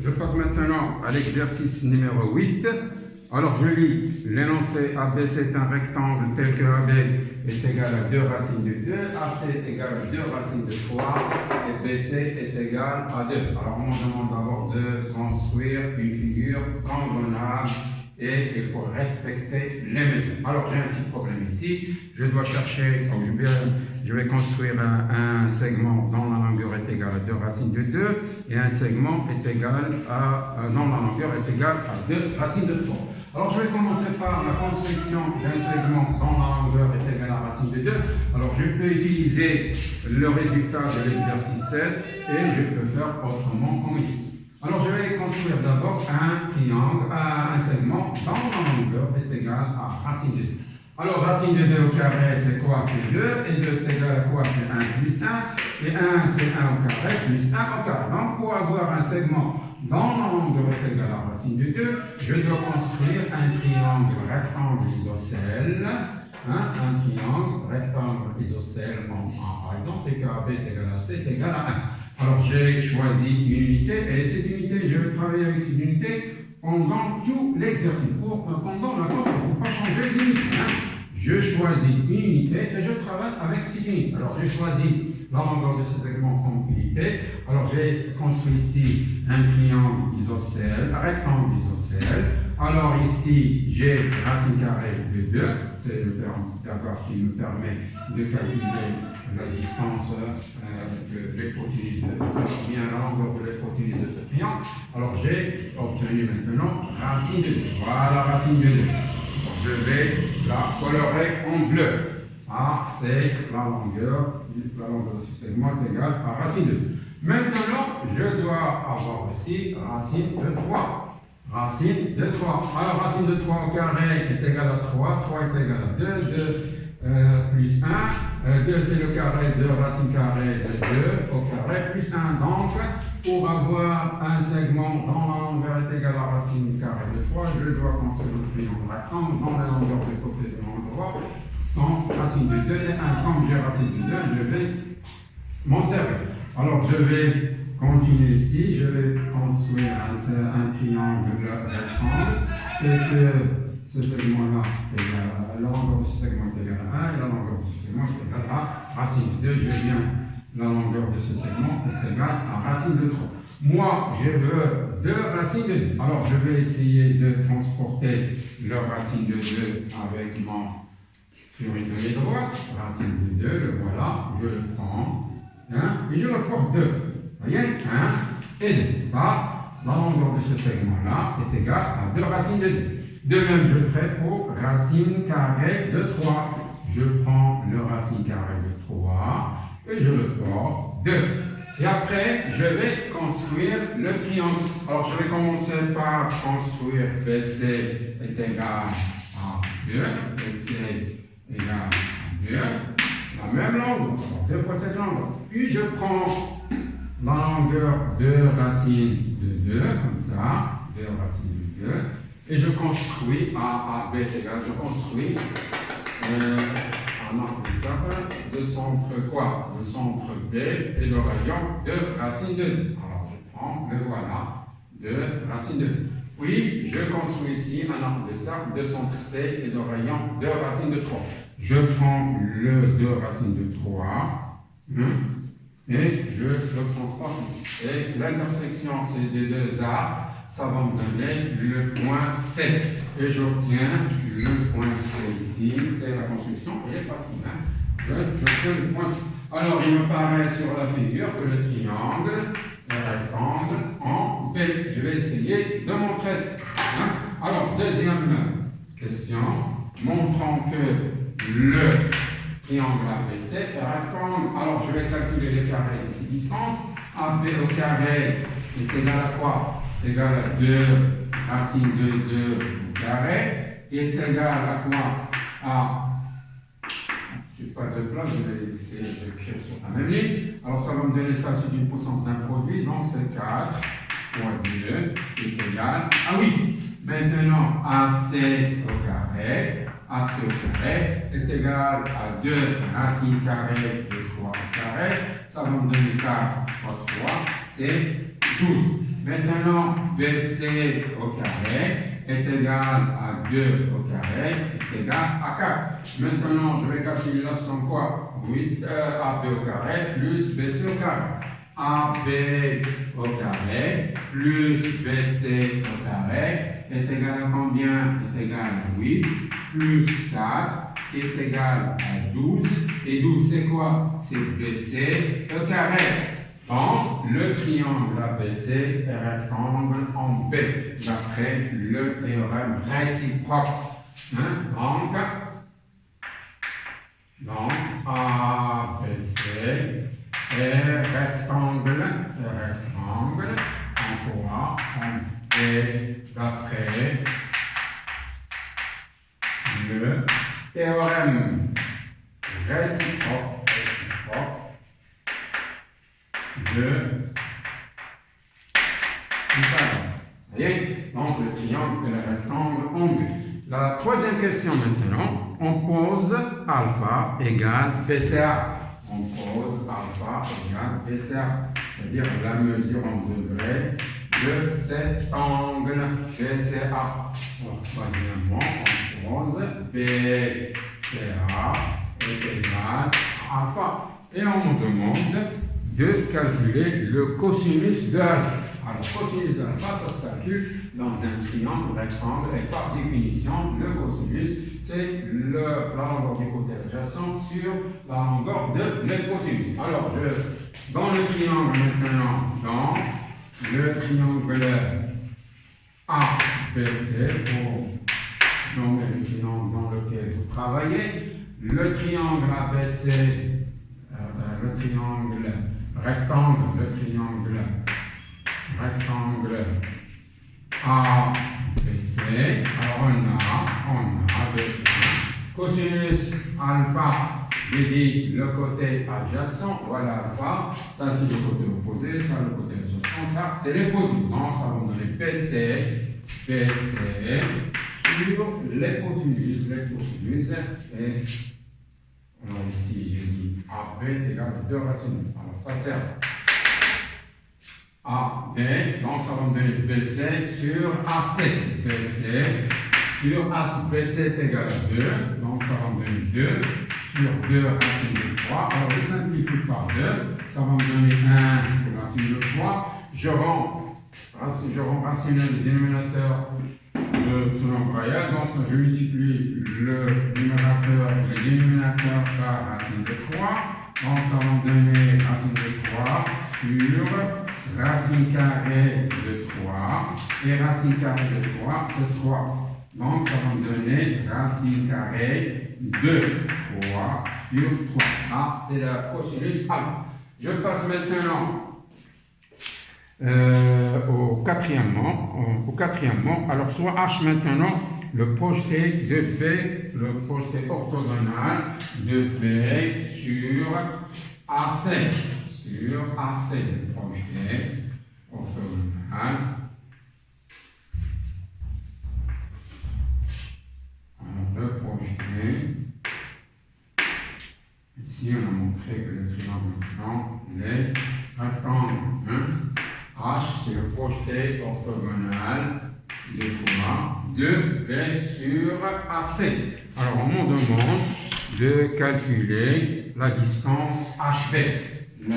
Je passe maintenant à l'exercice numéro 8. Alors je lis l'énoncé AB, c'est un rectangle tel que AB est égal à 2 racines de 2, AC est égal à 2 racines de 3 et BC est égal à 2. Alors on me demande d'abord de construire une figure pentagonale et il faut respecter les mesures. Alors j'ai un petit problème ici, je dois chercher, donc je vais construire un segment dont la longueur est égale à 2 racines de 2 et un segment est égal dont la longueur est égale à 2 racines de 3. Alors je vais commencer par la construction d'un segment dont la longueur est égale à racine de 2. Alors je peux utiliser le résultat de l'exercice 7 et je peux faire autrement comme ici. Alors je vais construire d'abord un triangle, un segment dont la longueur est égale à racine de 2. Alors racine de 2 au carré c'est quoi? C'est 2 et 2 est égal à quoi? C'est 1 plus 1 et 1 c'est 1 au carré plus 1 au carré. Donc pour avoir un segment dont la longueur est égale à racine de 2, je dois construire un triangle rectangle isocèle. Un triangle rectangle isocèle en A par exemple, et que AB est égal à C est égal à 1. Alors j'ai choisi une unité et cette unité, je vais travailler avec cette unité pendant tout l'exercice. Pendant la course, il ne faut pas changer d'unité. Je choisis une unité et je travaille avec cette unité. Alors j'ai choisi la longueur de ce segment comme unité. Alors j'ai construit ici un triangle isocèle, un rectangle isocèle. Alors ici j'ai racine carrée de 2, c'est le terme d'abord qui me permet de calculer la distance de l'hypoténuse, bien la longueur de l'hypoténuse de ce triangle. Alors j'ai obtenu maintenant racine de 2. Voilà racine de 2. Je vais la colorer en bleu. Ça, c'est la longueur de ce segment est égale à racine de 2. Maintenant, je dois avoir ici racine de 3. Racine de 3. Alors, racine de 3 au carré est égale à 3. 3 est égal à 2. 2 plus 1. 2, c'est le carré de racine carrée de 2 au carré plus 1. Donc, pour avoir un segment dont la longueur est égale à racine carrée de 3, je dois construire le triangle rectangle dont la longueur de côté de l'endroit sont racine de 2 et 1. Comme j'ai racine de 2, je vais m'en servir. Alors, je vais continuer ici. Je vais construire un triangle rectangle et que ce segment-là est égal à la longueur de ce segment est égale à 1 et la longueur de ce segment est égale à racine de 2. Je viens, la longueur de ce segment est égale à racine de 3. Moi, je veux 2 racines de 2. Alors, je vais essayer de transporter le racine de 2 avec mon sur une demi droite. Racine de 2, le voilà, je le prends et je le porte 2. Vous voyez, 1 et 2. Ça, la longueur de ce segment-là est égale à 2 racines de 2. De même, je ferai pour racine carrée de 3. Je prends le racine carrée de 3 et je le porte 2. Et après, je vais construire le triangle. Alors, je vais commencer par construire BC est égal à 2. BC est égal à 2. La même longueur, 2 fois cette longueur. Puis, je prends la longueur de racine de 2, comme ça. 2 racines de 2. Et je construis A, B égale, je construis un arc de cercle de centre quoi? De centre B et de rayon de racine de 2. Alors je prends, le voilà, de racine de 2. Puis je construis ici un arc de cercle de centre C et de rayon de racine de 3. Je prends le de racine de 3 et je le transporte ici. Et l'intersection c'est des deux arcs. Ça va me donner le point C. Et j'obtiens le point C ici. C'est la construction, elle est facile. J'obtiens le point C. Alors, il me paraît sur la figure que le triangle est rectangle en B. Je vais essayer de montrer ça. Alors, deuxième question. Montrant que le triangle ABC est rectangle. Alors, je vais calculer les carrés de ces distances. AB au carré est égal à quoi? Égal à 2 racine de 2 au carré, est égal à quoi? À, je n'ai pas de place, je vais essayer d'écrire sur la même ligne. Alors ça va me donner ça sous une puissance d'un produit, donc c'est 4 fois 2 qui est égal à 8. Maintenant, AC au carré est égal à 2 racine carrée de 3 au carré. Ça va me donner 4 fois 3, c'est 12. Maintenant, BC au carré est égal à 2 au carré est égal à 4. Maintenant, je vais calculer la somme quoi? 8 AB au carré plus BC au carré. AB au carré plus BC au carré est égal à combien? Est égal à 8 plus 4 qui est égal à 12. Et 12 c'est quoi? C'est BC au carré. Donc, le triangle ABC est rectangle en B, d'après le théorème réciproque. Hein? Donc, ABC est rectangle, en quoi? En B, d'après le théorème réciproque de Pythagore. Voyez? Donc le triangle et le rectangle en B. La troisième question maintenant, on pose alpha égale BCA. On pose alpha égale BCA, c'est-à-dire la mesure en degrés de cet angle BCA. Troisièmement, on pose BCA est égal à alpha. Et on me demande de calculer le cosinus de alpha. Alors, cosinus de alpha, ça se calcule dans un triangle rectangle et par définition, le cosinus, c'est la longueur du côté adjacent sur la longueur de l'hypoténuse. Alors, dans le triangle maintenant, dans le triangle ABC, pour nommer le triangle dans lequel vous travaillez, le triangle ABC, le triangle rectangle ABC. Alors on a le cosinus alpha, j'ai dit le côté adjacent, voilà alpha, ça c'est le côté opposé, ça le côté adjacent, ça c'est l'hypoténuse. Donc ça va me donner BC sur l'hypoténuse. L'hypoténuse c'est, alors ici j'ai dit AB est égal à 2 racines. Alors ça sert AB, donc ça va me donner BC sur AC. BC sur AC. BC est égal à 2, donc ça va me donner 2 sur 2 racine de 3. Alors je simplifie par 2, ça va me donner 1 sur racine de 3. Je rends rationnel le dénominateur de ce nombre réel, donc ça, je multiplie le numérateur et le dénominateur par racine de 3. Donc ça va me donner racine de 3 sur racine carrée de 3. Et racine carrée de 3, c'est 3. Donc ça va me donner racine carrée de 3 sur 3. Ah, c'est la cosinus alpha. Je passe maintenant au quatrièmement. Alors, soit H maintenant, le projeté de B, le projeté orthogonal de B sur AC. Sur AC, le projeté orthogonal. Le projeté. Ici, on a montré que le triangle maintenant, les rectangles. H, c'est le projeté orthogonal de B sur AC. Alors, on me demande de calculer la distance HB. On me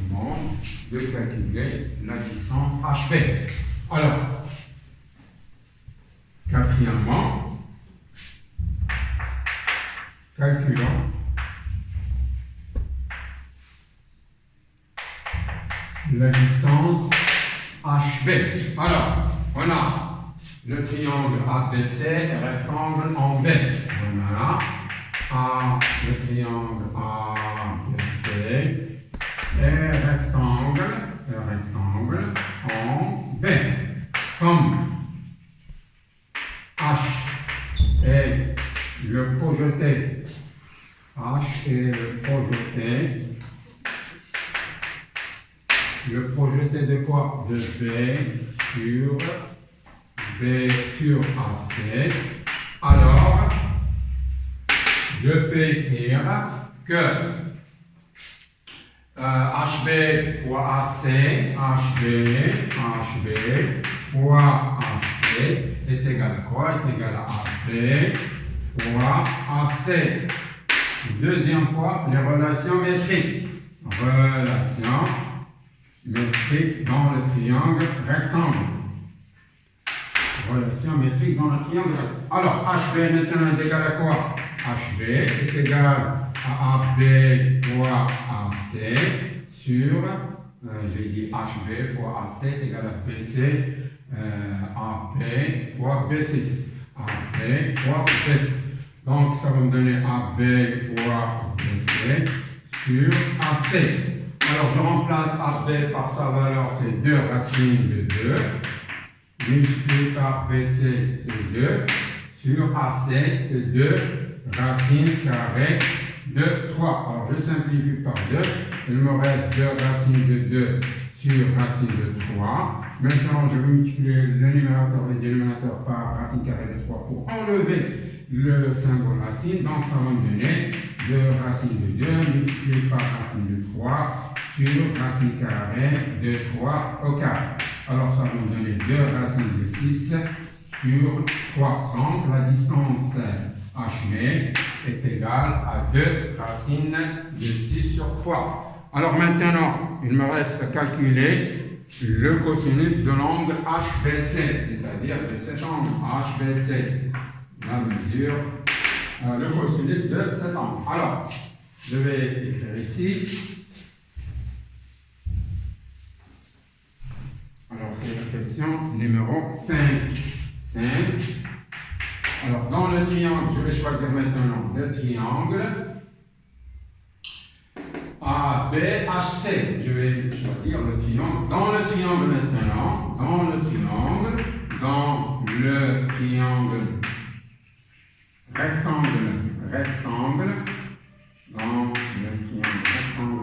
demande de calculer la distance HB. Alors, quatrièmement, calculons la distance HB. Alors, on a le triangle ABC, rectangle en B. On a le triangle ABC et rectangle en B. Comme H est le projeté, le projeté de quoi? De B sur AC. Alors, je peux écrire que HB fois AC, HB fois AC est égal à quoi? Est égal à AB fois AC. Deuxième fois, les relations métriques. Relations métriques dans le triangle rectangle. Relation métrique dans le triangle. Alors, HB maintenant est égal à quoi? HB est égal à AB fois AC sur, j'ai dit HB fois AC est égal à BC, AP fois B6. AP fois B6. Donc, ça va me donner AB fois BC sur AC. Alors, je remplace AB par sa valeur, c'est 2 racines de 2. Multiplié par BC, c'est 2. Sur AC, c'est 2 racines carrées de 3. Alors, je simplifie par 2. Il me reste 2 racines de 2 sur racine de 3. Maintenant, je vais multiplier le numérateur et le dénominateur par racine carrée de 3 pour enlever le symbole racine. Donc, ça va me donner 2 racines de 2 multiplié par racine de 3 sur racine carrée de 3 au carré. Alors, ça va me donner 2 racines de 6 sur 3. Donc, la distance HB est égale à 2 racines de 6 sur 3. Alors maintenant, il me reste à calculer le cosinus de l'angle HBC, c'est-à-dire de cet angle HBC. La mesure, le cosinus de cet angle. Alors, je vais écrire ici. Alors, c'est la question numéro 5. 5. Alors, dans le triangle, je vais choisir maintenant le triangle ABHC. Je vais choisir le triangle. Dans le triangle maintenant, dans le triangle rectangle,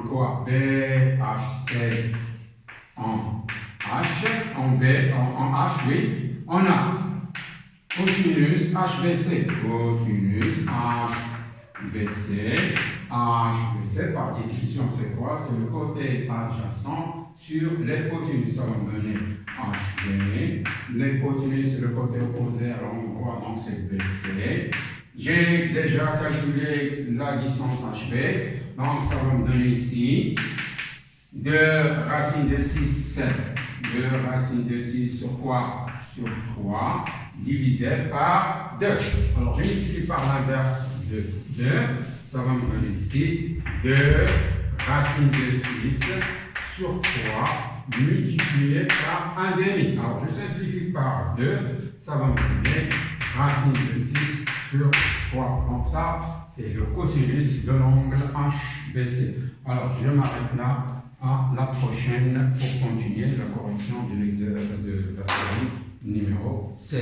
quoi? BHC en H, en B, en H, oui, on a cosinus HBC, HBC, par définition, c'est quoi? C'est le côté adjacent sur l'hypoténuse. Ça va me donner HB. L'hypoténuse, c'est le côté opposé à l'endroit, donc c'est BC. J'ai déjà calculé la distance HB, donc ça va me donner ici 2 racines de 6. 2 racines de 6 sur quoi? Sur 3, divisé par 2. Alors, je multiplie par l'inverse de 2. Ça va me donner ici 2 racines de 6 sur 3 multiplié par 1 demi. Alors, je simplifie par 2. Ça va me donner racine de 6 sur 3. Donc, ça, c'est le cosinus de l'angle HBC. Alors, je m'arrête là. À la prochaine pour continuer la correction de la série numéro 16.